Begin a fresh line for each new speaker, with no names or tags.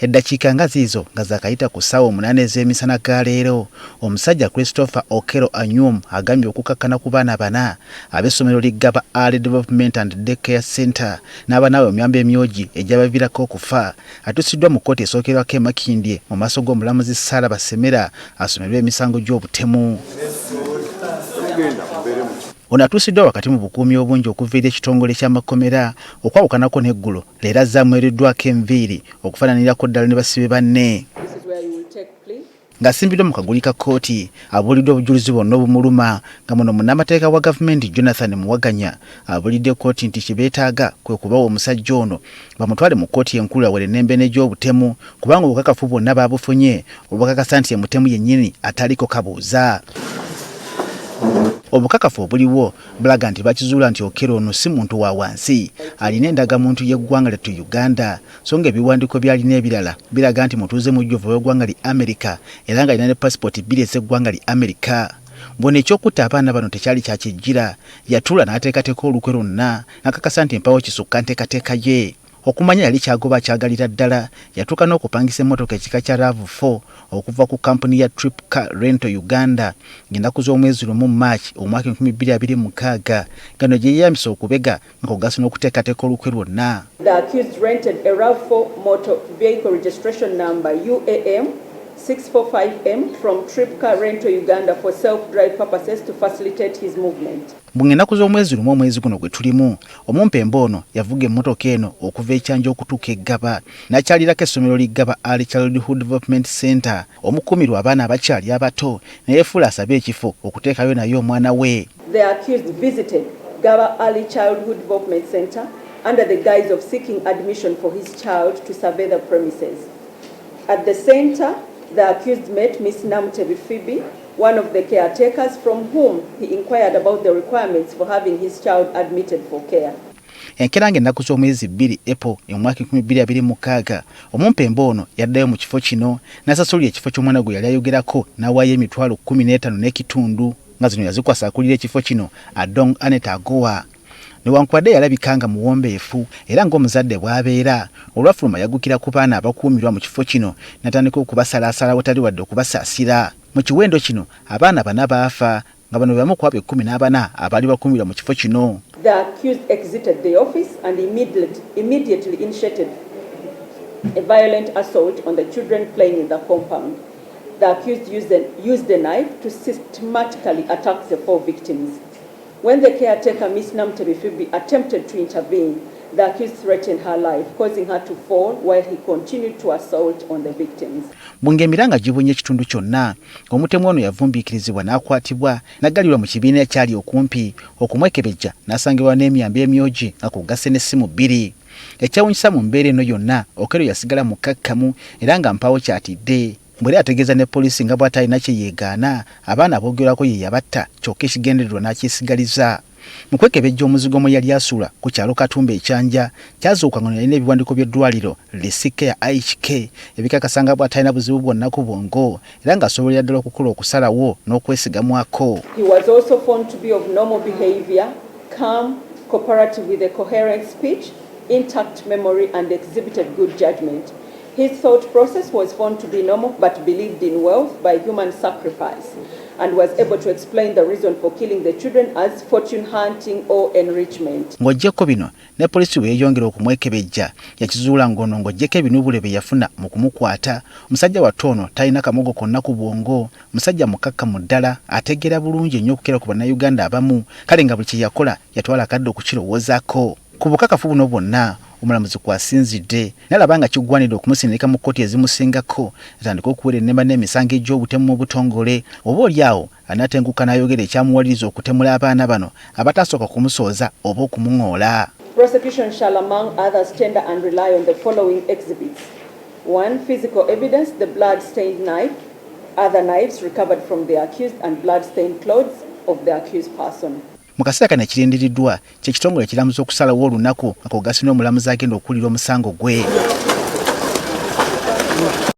Eddakiika nga zizo nga zakayita ku ssaawa 8 ez'emisana ga leero, omusajja Christopher Okero Anyum agambye okukakkana ku baana bana ab'essomero liggaba Early Development and Daycare Center n'abanaabwe emyamba emyogi egyabaviirako okufa atuusiddwa mu kkooti esookerwako e Makindye mu maaso g'omulamuzi Sarah Basemera asomerwa emisango gy'obutemu. Ono atuusiddwa wakati mu bukuumi obungi okuviira ekitongole ky'amakomera okwawukanako n'eggulo leero azzaamuweereddwako enviiri okufaananirako ddala ne basibe banne. Ng'asimbiddwa mu kaguli ka kkooti abuuliddwa obujulizi bwonna obumuluma nga muno munnamateeka wa gavumenti Jonathan Muwaganya abuulidde kkooti nti kye beetaaga kwe kubawa omusajja ono bamutwale mu kkooti enkulu awere n'embeene gy'obutemu kubanga obukakafu bwonna baabufunye obukakasa nti ye mutemu yennyini ataliko kabuuza. Obukakafu obuliwo bulaga nti bakizuula nti Okero ono si muntu wa wansi alina endagamuntu y'eggwanga lyattu Uganda so nga ebiwandiiko by'alina ebirala biraga nti mutuuze mujjuvu w'eggwanga li America era nga alina ne pasipoti bbiri ez'eggwanga li America. Mbona ekyokutta abaana bano tekyali kyakijjira yatuula n'ateekateeka olukwe lwonna n'akakasa nti empawo kisukka nteekateeka ye. Okumanya yali kyagoba kyagalira ddala yatuuka n'okupangisa emmotoka ekika kya RAV4 okuva ku kampuni ya Trip Car Rental Uganda ng'ennaku z'omwezi lumu March omwaka 2026 gano gye yeeyambisa okubega ng'ogasa n'okuteekateeka olukwe lwonna.
The accused rented a RAV4 motor vehicle registration number UAM 645M from Trip Car Rental Uganda for self-drive purposes to facilitate his movement.
Bw'ennaku z'omwezi lumu omwezi guno gwe tulimu omumpembe ono yavuga emmotoka eno okuva ekyanja okutuuka eggaba n'akyalirako essomero liggaba Early Childhood Development Center omukuumirwa abaana abakyali abato ne yeefuula asabe ekifo okuteekayo naye omwana we.
The accused visited Gaba Early Childhood Development Center under the guise of seeking admission for his child to survey the premises. At the center, the accused met Miss Namtebi Phoebe, one of the caretakers from whom he inquired about the requirements for having his child admitted for care.
Enkeera ng'ennaku z'omwezi 2 April omwaka 2026 omumpembe ono yaddayo mu kifo kino n'asasulira ekifo ky'omwana gwe yali ayogerako n'awaayo emitwalo 15 n'ekitundu nga zino yazikwasa akulira ekifo kino Adong Anet Agoa. Newankubadde yalabika nga muwombeefu era ng'omuzadde bw'abeera olwafuluma yagukira ku baana abakuumirwa mu kifo kino n'atandika okubasalaasala butali wadde okubasaasira. Mu kiwendo kino abaana bana baafa nga bano bamu ku abo 14 abaali bakuumirwa mu kifo kino.
The accused exited the office and immediately initiated a violent assault on the children playing in the compound. The accused used a knife to systematically attack the 4 victims. When the caretaker, Miss Namtebi Phoebe, attempted to intervene, the accused threatened her life, causing her to fall while he continued to assault on the victims.
Bungemiranga gibunye ekitundu kyonna omutemu ono yavumbiikirizibwa n'akwatibwa n'aggalirwa mu kibiina ekyali okumpi okumwekebejja n'asangibwa n'emyamba emyogi nga kugase n'essimu 2. Ekyawunyisa mu mbeera eno yonna Okero yasigala mukakkamu era nga mpawo kyatidde. Mbwera ategeeza ne poliisi nga bw'atalina kye yeegaana abaana aboogerwako ye yabatta kyokka ekigendererwa n'akyesigaliza. Mu kwekebejja omuzigo mwe yali asuula ku kyalo Katumba ekyanja kyazuuka nga yalina ebiwandiiko by'eddwaliro lisike ya IHK ebikakasa nga bw'atalina buzibu bwonna ku bwongo era ng'asobolera ddala okukola okusalawo n'okwesigamwako.
He was also found to be of normal behavior, calm, cooperative with a coherent speech, intact memory and exhibited good judgment. His thought process was found to be normal but believed in wealth by human sacrifice and was able to explain the reason for killing the children as fortune hunting or enrichment.
Ng'oggyeko bino ne poliisi weeyongera okumwekebejja yakizuula ng'ono ng'oggyeko ebinubule bye yafuna mu kumukwata omusajja wattu ono talina kamogo konna ku bwongo musajja mukakkamu ddala ategeera bulungi ennyo okukera ku bannayuganda abamu kale nga buli kye yakola yatwala akadde okukirowoozaako. Ku bukakafu buno bwonna omulamuzi kwasinzidde n'alaba nga kiggwanidde okumusindika mu kkooti ezimusingako atandika okuwera ennemba n'emisango egy'obutemu mu butongole oba oliawo anaatenguka n'ayogera ekyamuwaliriza okutemula abaana bano abatasooka kumusooza oba okumuŋoola.
Prosecution shall among others tender and rely on the following exhibits. 1. Physical evidence, the blood-stained knife, other knives recovered from the accused and blood-stained clothes of the accused person.
Mu kaseera kano ekirindiriddwa kye kitongole ekiramuza okusalawo olunaku nga kugasa n'omulamuzi agenda okuwulira omusango gwe.